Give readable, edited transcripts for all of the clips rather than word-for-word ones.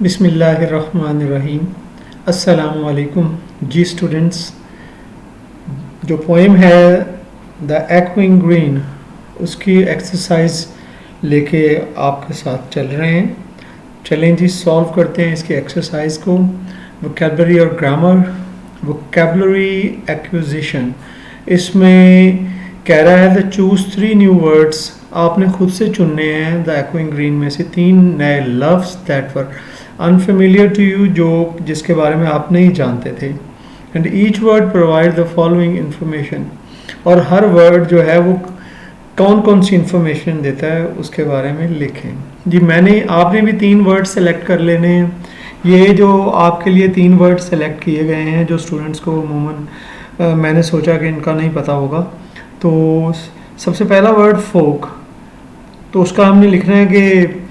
बिस्मिल्लाहिर्रहमानिर्रहीम। अस्सलामु अलैकुम जी स्टूडेंट्स। जो पोएम है द एक्विंग ग्रीन, उसकी एक्सरसाइज लेके आपके साथ चल रहे हैं। चलें जी, सॉल्व करते हैं इसकी एक्सरसाइज को। वोकैबुलरी और ग्रामर। वोकैबुलरी एक्विजिशन, इसमें कह रहा है द चूज 3 न्यू वर्ड्स। आपने खुद से चुनने हैं द एक्विंग ग्रीन में से 3 नए लफ्ज़ that were unfamiliar to you, जो जिसके बारे में आप नहीं जानते थे। And each word provide the following information, और हर वर्ड जो है वो कौन कौन सी इंफॉर्मेशन देता है उसके बारे में लिखें। जी आपने भी 3 वर्ड सेलेक्ट कर लेने हैं। ये जो आपके लिए 3 वर्ड सेलेक्ट किए गए हैं, जो स्टूडेंट्स को अमूमन मैंने सोचा कि इनका नहीं पता होगा। तो सबसे पहला वर्ड फोक, तो उसका हमने लिखना है कि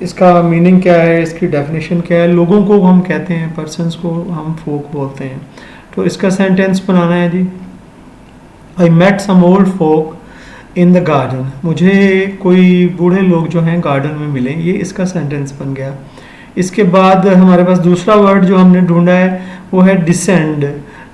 इसका मीनिंग क्या है, इसकी डेफिनेशन क्या है। लोगों को हम कहते हैं, पर्सन्स को हम फोक बोलते हैं। तो इसका सेंटेंस बनाना है जी। I met some old folk in the garden, मुझे कोई बूढ़े लोग जो हैं गार्डन में मिले। ये इसका सेंटेंस बन गया। इसके बाद हमारे पास दूसरा वर्ड जो हमने ढूंढा है वो है डिसेंड।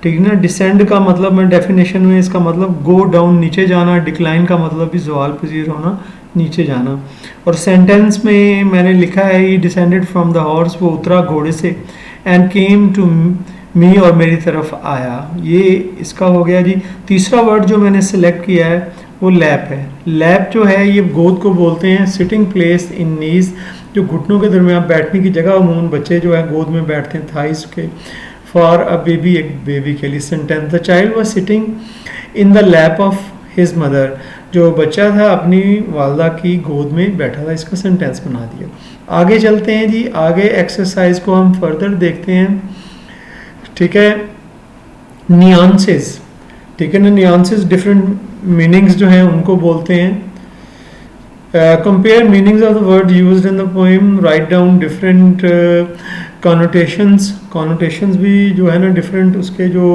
ठीक है ना। डिसेंड का मतलब मैं डेफिनेशन में इसका मतलब गो डाउन, नीचे जाना। डिक्लाइन का मतलब भी ज़वाल पजीर होना, नीचे जाना। और सेंटेंस में मैंने लिखा है ही डिसेंडेड फ्रॉम द हॉर्स, वो उतरा घोड़े से। एंड केम टू मी, और मेरी तरफ आया। ये इसका हो गया जी। तीसरा वर्ड जो मैंने सेलेक्ट किया है वो लैप है। लैप जो है ये गोद को बोलते हैं। सिटिंग प्लेस इन नीज, जो घुटनों के दरमियान बैठने की जगह अमूमन बच्चे जो है गोद में बैठते हैं, थाइस के। फॉर अ बेबी, एक बेबी के लिए। Sentence the child was sitting in the lap of his mother, जो बच्चा था अपनी वालदा की गोद में बैठा था। इसका सेंटेंस बना दिया। आगे चलते हैं जी। आगे एक्सरसाइज को हम फर्दर देखते हैं। ठीक है। नियांसेस, ठीक है ना। नियांसेस डिफरेंट मीनिंग्स जो हैं उनको बोलते हैं। Compare meanings of the word used in the poem, write down different connotations. Connotations भी जो है ना डिफरेंट, उसके जो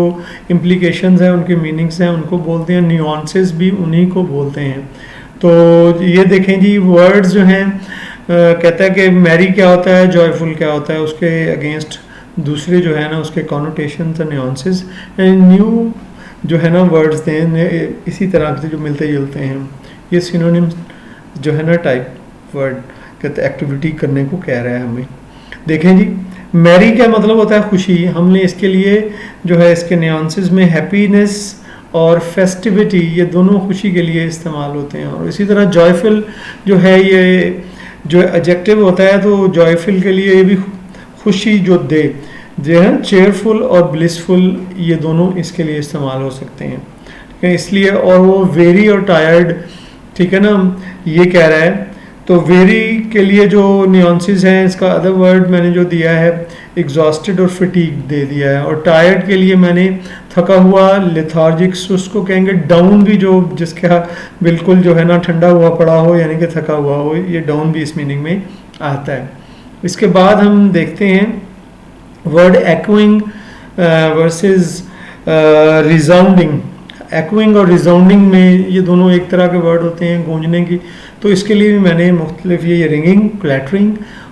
इम्प्लीकेशंस हैं, उनके मीनिंग्स हैं, उनको बोलते हैं। न्यूआंसेस भी उन्हीं को बोलते हैं। तो ये देखें जी, वर्ड्स जो हैं कहता है कि मैरी क्या होता है, जॉयफुल क्या होता है, उसके अगेंस्ट दूसरे जो है ना उसके कॉनोटेशंस और न्यूआंसेस। एंड न्यू जो है ना वर्ड्स दें इसी तरह से जो मिलते जुलते हैं। ये सिनोनिम्स जो है ना टाइप वर्ड कहते एक्टिविटी करने को कह रहा है हमें। देखें जी, मैरी क्या मतलब होता है खुशी। हमने इसके लिए जो है इसके न्यूआंसेस में हैप्पीनेस और फेस्टिविटी, ये दोनों खुशी के लिए इस्तेमाल होते हैं। और इसी तरह जॉयफुल जो है ये जो एडजेक्टिव होता है, तो जॉयफुल के लिए ये भी खुशी जो दे, जो है चेयरफुल और ब्लिसफुल, ये दोनों इसके लिए इस्तेमाल हो सकते हैं। ठीक है, इसलिए। और वो वेरी और टायर्ड, ठीक है ना, ये कह रहा है। तो वेरी के लिए जो न्यूआंसेस हैं, इसका अदर वर्ड मैंने जो दिया है एग्जॉस्टेड और फटीग दे दिया है। और टायर्ड के लिए मैंने थका हुआ, लेथार्जिक, उसको कहेंगे डाउन भी, जो जिसका बिल्कुल जो है ना ठंडा हुआ पड़ा हो, यानी कि थका हुआ हो, ये डाउन भी इस मीनिंग में आता है। इसके बाद हम देखते हैं वर्ड एक्विंग वर्सेस रिजाउंडिंग। एक्विंग और रिजाउंडिंग में ये दोनों एक तरह के वर्ड होते हैं गूंजने की। तो इसके लिए भी मैंने मुख्तलिफ ये रिंगिंग, क्लैटरिंग,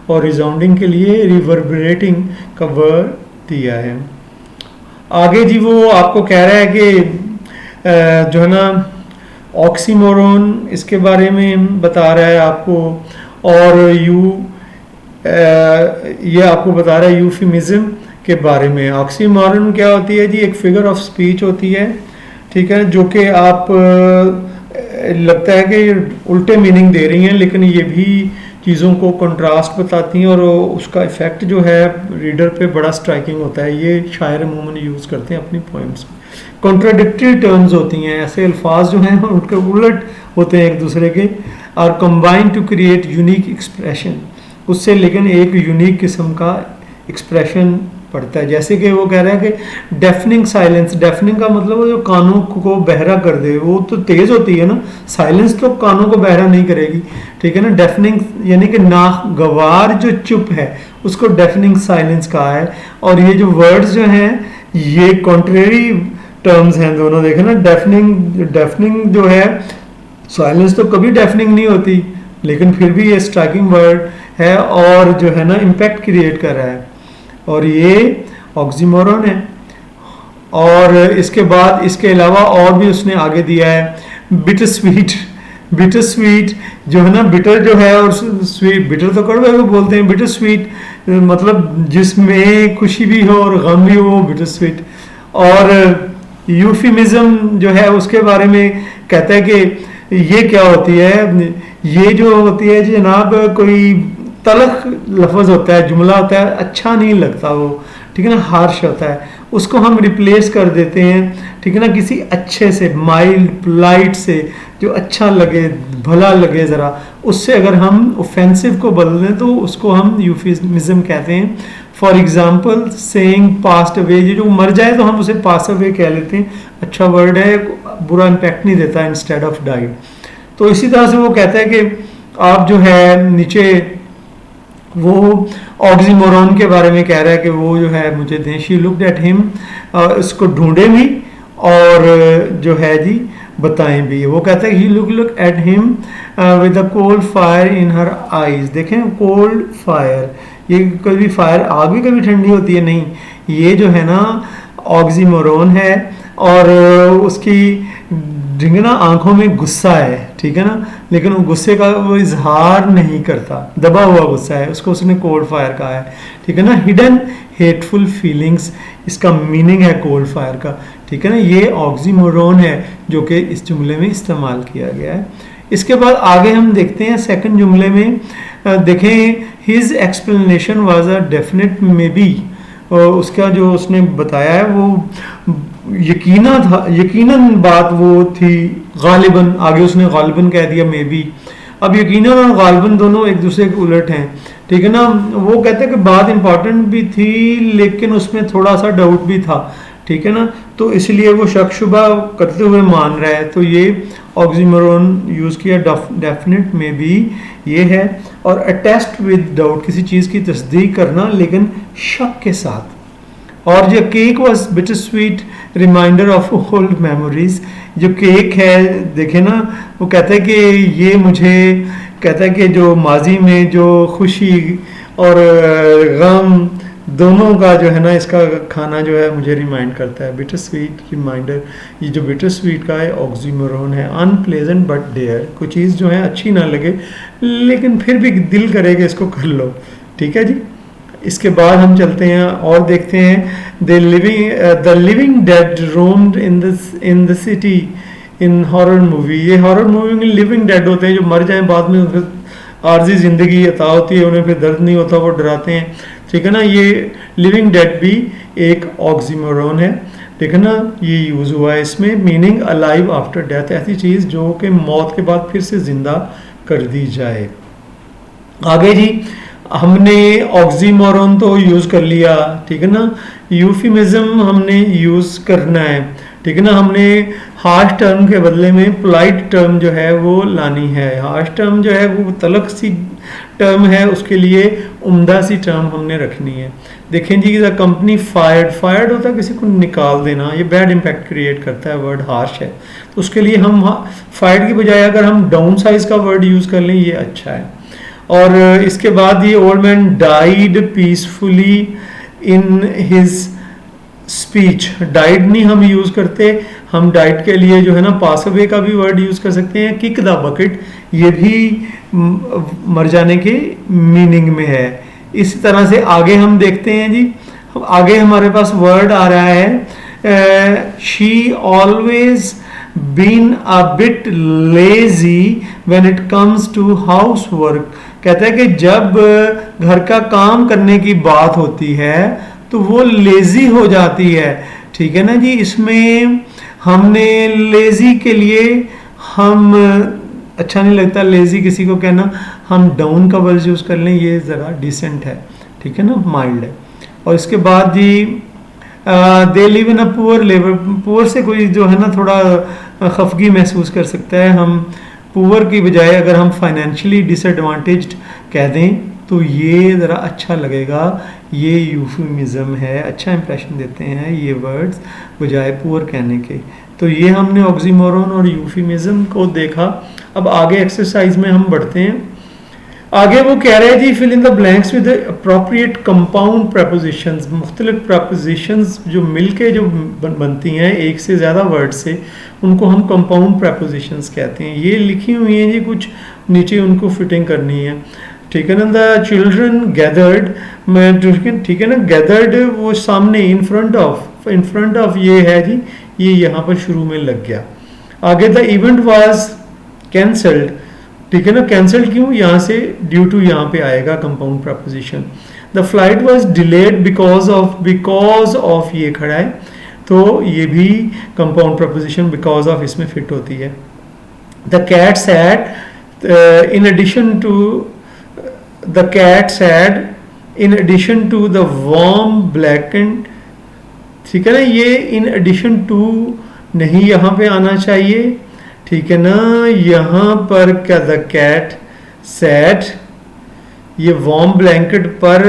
और रिजाउंडिंग के लिए रिवर्बरेटिंग का वर्ड दिया है। आगे जी वो आपको कह रहा है कि जो है ना ऑक्सीमोरोन, इसके बारे में बता रहा है आपको। और ये आपको बता रहा है यूफिमिज्म के बारे में। ऑक्सीमोरोन क्या होती है जी? एक फिगर ऑफ स्पीच होती है, ठीक है, जो कि आप लगता है कि उल्टे मीनिंग दे रही हैं, लेकिन ये भी चीज़ों को कंट्रास्ट बताती हैं और उसका इफ़ेक्ट जो है रीडर पे बड़ा स्ट्राइकिंग होता है। ये शायर अमूमन यूज़ करते हैं अपनी पोइम्स में। कॉन्ट्राडिक्टरी टर्म्स होती हैं, ऐसे अल्फाज जो हैं उनके उलट होते हैं एक दूसरे के। Are combine to create unique expression, उससे लेकिन एक यूनिक किस्म का एक्सप्रेशन पड़ता है। जैसे कि वो कह रहा है कि डेफनिंग साइलेंस। डेफनिंग का मतलब जो कानों को बहरा कर दे, वो तो तेज़ होती है ना, साइलेंस तो कानों को बहरा नहीं करेगी। ठीक है ना। डेफनिंग यानी कि नागवार जो चुप है उसको डेफनिंग साइलेंस कहा है। और ये जो वर्ड्स जो हैं ये कॉन्ट्रेरी टर्म्स हैं दोनों। देखें ना, डेफनिंग जो है, साइलेंस तो कभी डेफनिंग नहीं होती, लेकिन फिर भी ये स्ट्राइकिंग वर्ड है और जो है ना इम्पैक्ट क्रिएट कर रहा है, और ये ऑक्सीमोरन है। और इसके बाद इसके अलावा और भी उसने आगे दिया है बिटर स्वीट। बिटर स्वीट जो है ना, बिटर जो है और स्वीट, बिटर तो कड़वे को बोलते हैं, बिटर स्वीट मतलब जिसमें खुशी भी हो और गम भी हो, वो बिटर स्वीट। और यूफिमिज्म जो है उसके बारे में कहता है कि ये क्या होती है, ये जो होती है जनाब कोई तलख लफ्ज़ होता है, जुमला होता है, अच्छा नहीं लगता वो, ठीक है ना, हार्श होता है, उसको हम रिप्लेस कर देते हैं, ठीक है ना, किसी अच्छे से, माइल्ड पोलाइट से, जो अच्छा लगे, भला लगे ज़रा, उससे अगर हम ऑफेंसिव को बदल दें तो उसको हम यूफिमिज्म कहते हैं। For example saying passed away, ये जो मर जाए तो हम उसे पास अवे कह लेते हैं, अच्छा वर्ड है, बुरा इम्पैक्ट नहीं देता, इंस्टेड ऑफ डाइड। तो इसी तरह से वो कहता है कि आप जो है नीचे वो ऑक्सीमोरन के बारे में कह रहा है कि वो जो है मुझे दें, शी लुक्ड एट हिम, इसको ढूंढे भी और जो है जी बताएं भी। वो कहता है he look at him with a cold fire in her eyes. देखें कोल्ड फायर, ये कभी फायर, आग भी कभी ठंडी होती है नहीं, ये जो है ना ऑक्सीमोरन है, और उसकी ढिंगना आंखों में गुस्सा है, ठीक है ना, लेकिन वो गुस्से का वो इजहार नहीं करता, दबा हुआ गुस्सा है, उसको उसने कोल्ड फायर कहा है, ठीक है ना, हिडन हेटफुल फीलिंग्स इसका मीनिंग है कोल्ड फायर का, ठीक है ना। ये ऑक्सीमोरन है जो कि इस जुमले में इस्तेमाल किया गया है। इसके बाद आगे हम देखते हैं सेकंड जुमले में, देखें his explanation was a definite may be, उसका जो उसने बताया है वो यकीनन बात वो थी, गालिबन, आगे उसने गालिबन कह दिया मे बी। अब यकीनन और गालिबन दोनों एक दूसरे के उलट हैं, ठीक है ना। वो कहते हैं कि बात इंपॉर्टेंट भी थी लेकिन उसमें थोड़ा सा डाउट भी था, ठीक है ना, तो इसलिए वो शक शुबा करते हुए मान रहा है, तो ये ऑक्सीमोरन यूज़ किया, डेफिनेट में भी ये है, और अटेस्ट विद डाउट, किसी चीज़ की तस्दीक करना लेकिन शक के साथ। और जो cake was bitter sweet reminder of old memories, जो केक है देखे ना, वो कहता है कि ये मुझे कहता है कि जो माजी में जो खुशी और गम दोनों का जो है ना इसका खाना जो है मुझे रिमाइंड करता है, बिटर स्वीट रिमाइंडर। ये जो बिटर स्वीट का है ऑक्सीमोरन है, अनप्लेजेंट बट डेयर, कोई चीज़ जो है अच्छी ना लगे लेकिन फिर भी दिल करेगा इसको कर लो, ठीक है जी। इसके बाद हम चलते हैं और देखते हैं the living dead roamed in the city in horror movie. ये हॉरर मूवी में लिविंग डेड होते हैं जो मर जाएं, बाद में उनको आर्जी ज़िंदगी अता होती है, उन्हें फिर दर्द नहीं होता, वो डराते हैं, ठीक है ना। ये लिविंग डेड भी एक ऑक्सीमोरन है, ठीक है ना, ये यूज़ हुआ है इसमें, मीनिंग अलाइव आफ्टर डेथ, ऐसी चीज़ जो कि मौत के बाद फिर से ज़िंदा कर दी जाए। आगे जी हमने ऑक्सीमोरन तो यूज़ कर लिया, ठीक है ना, यूफिमिज्म हमने यूज़ करना है, ठीक है ना। हमने हार्श टर्म के बदले में पोलाइट टर्म जो है वो लानी है। हार्श टर्म जो है वो तलख सी टर्म है, उसके लिए उम्दा सी टर्म हमने रखनी है। देखें जी द कंपनी फायर्ड होता है किसी को निकाल देना, ये बैड इम्पैक्ट क्रिएट करता है, वर्ड हार्श है, तो उसके लिए हम फायर्ड की बजाय अगर हम डाउन साइज का वर्ड यूज़ कर लें ये अच्छा है। और इसके बाद ये old man died peacefully in his speech, died नहीं हम यूज़ करते, हम डाइड के लिए जो है ना पास अवे का भी वर्ड यूज़ कर सकते हैं, किक द बकेट, ये भी मर जाने के मीनिंग में है। इसी तरह से आगे हम देखते हैं जी, आगे हमारे पास वर्ड आ रहा है she always been a bit lazy when it comes to house work. कहता है कि जब घर का काम करने की बात होती है तो वो लेजी हो जाती है, ठीक है ना जी। इसमें हमने लेजी के लिए हम अच्छा नहीं लगता लेजी किसी को कहना, हम डाउन का वर्ड यूज़ कर लें, ये ज़रा डिसेंट है, ठीक है ना, माइल्ड है। और इसके बाद जी they live in a poor labour, poor से कोई जो है ना थोड़ा खफगी महसूस कर सकता है, हम पुअर की बजाय अगर हम फाइनेंशियली डिसएडवांटेज्ड कह दें तो ये ज़रा अच्छा लगेगा, ये यूफिमिज्म है, अच्छा इंप्रेशन देते हैं ये वर्ड्स बजाय पुअर कहने के। तो ये हमने ऑक्सीमोरन और यूफिमिज्म को देखा। अब आगे एक्सरसाइज में हम बढ़ते हैं। आगे वो कह रहे हैं जी fill in the blanks with appropriate compound prepositions, मुख्तलिफ प्रपोजिशंस जो मिलके जो बनती हैं एक से ज़्यादा वर्ड से, उनको हम कंपाउंड प्रपोजिशंस कहते हैं। ये लिखी हुई हैं जी, कुछ नीचे उनको फिटिंग करनी है, ठीक है ना। द चिल्ड्रन गैदर्ड, ठीक है ना, गैदर्ड वो सामने इन फ्रंट ऑफ ये है जी, ये यहाँ पर शुरू में लग गया। आगे द इवेंट वाज कैंसल्ड, ठीक है ना, कैंसल्ड क्यों, यहाँ से ड्यू टू यहाँ पे आएगा compound preposition. The flight was delayed because of ये खड़ा है, तो ये भी कंपाउंड प्रपोजिशन बिकॉज ऑफ इसमें फिट होती है। The cat sat in addition to, the cat sat in addition to the warm blackened, ठीक है ना, ये इन एडिशन टू नहीं यहाँ पे आना चाहिए, ठीक है ना। यहाँ पर क्या, द कैट सैट, ये वार्म ब्लैंकेट पर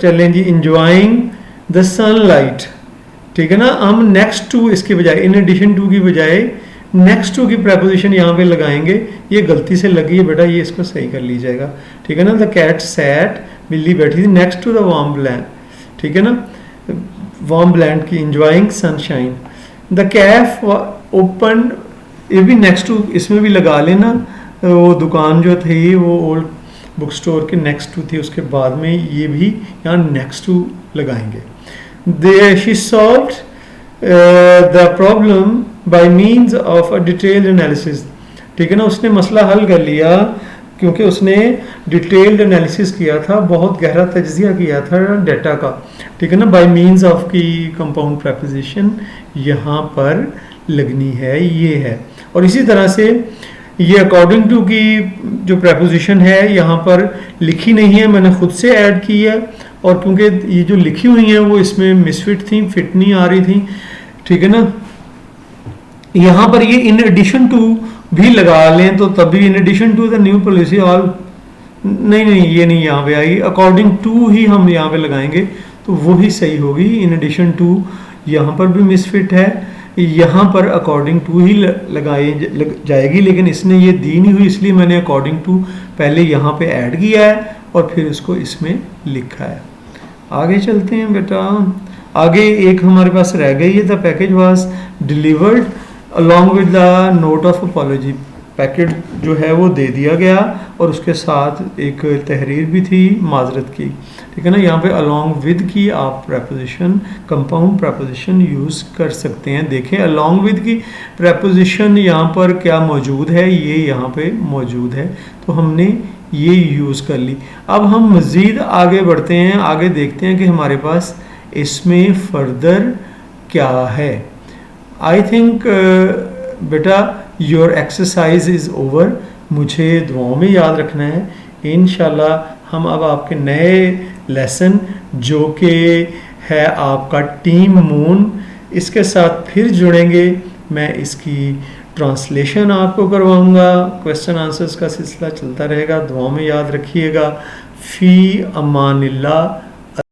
चलें जी, इंजॉइंग द सनलाइट, ठीक है ना। हम नेक्स्ट टू इसके बजाय, इन एडिशन टू की बजाय नेक्स्ट टू की प्रपोजिशन यहाँ पे लगाएंगे, ये गलती से लगी है बेटा, ये इसको सही कर लीजिएगा, ठीक है ना। द कैट सैट, बिल्ली बैठी थी next to the warm blanket, ठीक है ना, वार्म ब्लैंक की, enjoying sunshine. The cafe open, ये भी नेक्स्ट टू इसमें भी लगा लेना, वो दुकान जो थी वो ओल्ड बुक स्टोर के नेक्स्ट टू थी, उसके बाद में ये भी यहाँ नेक्स्ट टू लगाएंगे। They she solved the problem by means of a detailed analysis, ठीक है ना, उसने मसला हल कर लिया क्योंकि उसने डिटेल्ड एनालिसिस किया था, बहुत गहरा तज्जिया किया था डाटा का, ठीक है ना। बाय मीन्स ऑफ की कंपाउंड प्रपोजिशन यहाँ पर लगनी है, ये है। और इसी तरह से ये अकॉर्डिंग टू की जो प्रपोजिशन है यहाँ पर लिखी नहीं है, मैंने खुद से ऐड की है, और क्योंकि ये जो लिखी हुई हैं वो इसमें मिसफिट थी, फिट नहीं आ रही थी, ठीक है ना। यहाँ पर ये इन एडिशन टू भी लगा लें तो तभी, in addition to the new policy all, नहीं ये नहीं यहाँ पे आएगी, अकॉर्डिंग टू ही हम यहाँ पे लगाएंगे तो वो ही सही होगी। इन एडिशन टू यहाँ पर भी मिसफिट है, यहाँ पर अकॉर्डिंग टू ही जाएगी, लेकिन इसने ये दी नहीं हुई, इसलिए मैंने अकॉर्डिंग टू पहले यहाँ पे ऐड किया है और फिर इसको इसमें लिखा है। आगे चलते हैं बेटा, आगे एक हमारे पास रह गई है, the package was delivered along with the note of apology, packet जो है वो दे दिया गया और उसके साथ एक तहरीर भी थी माजरत की, ठीक है ना। यहाँ पे अलॉन्ग विद की आप प्रपोजिशन, कंपाउंड प्रपोजिशन यूज़ कर सकते हैं। देखें अलॉन्ग विद की प्रपोजिशन यहाँ पर क्या मौजूद है, ये यहाँ पे मौजूद है, तो हमने ये यूज़ कर ली। अब हम मज़ीद आगे बढ़ते हैं, आगे देखते हैं कि हमारे पास इसमें फर्दर क्या है। आई थिंक बेटा योर एक्सरसाइज इज़ ओवर, मुझे दुआओं में याद रखना है। इंशाल्लाह हम अब आपके नए लेसन जो कि है आपका टीम मून, इसके साथ फिर जुड़ेंगे। मैं इसकी ट्रांसलेशन आपको करवाऊंगा, क्वेश्चन आंसर्स का सिलसिला चलता रहेगा। दुआओं में याद रखिएगा। फ़ी अमानिल्लाह।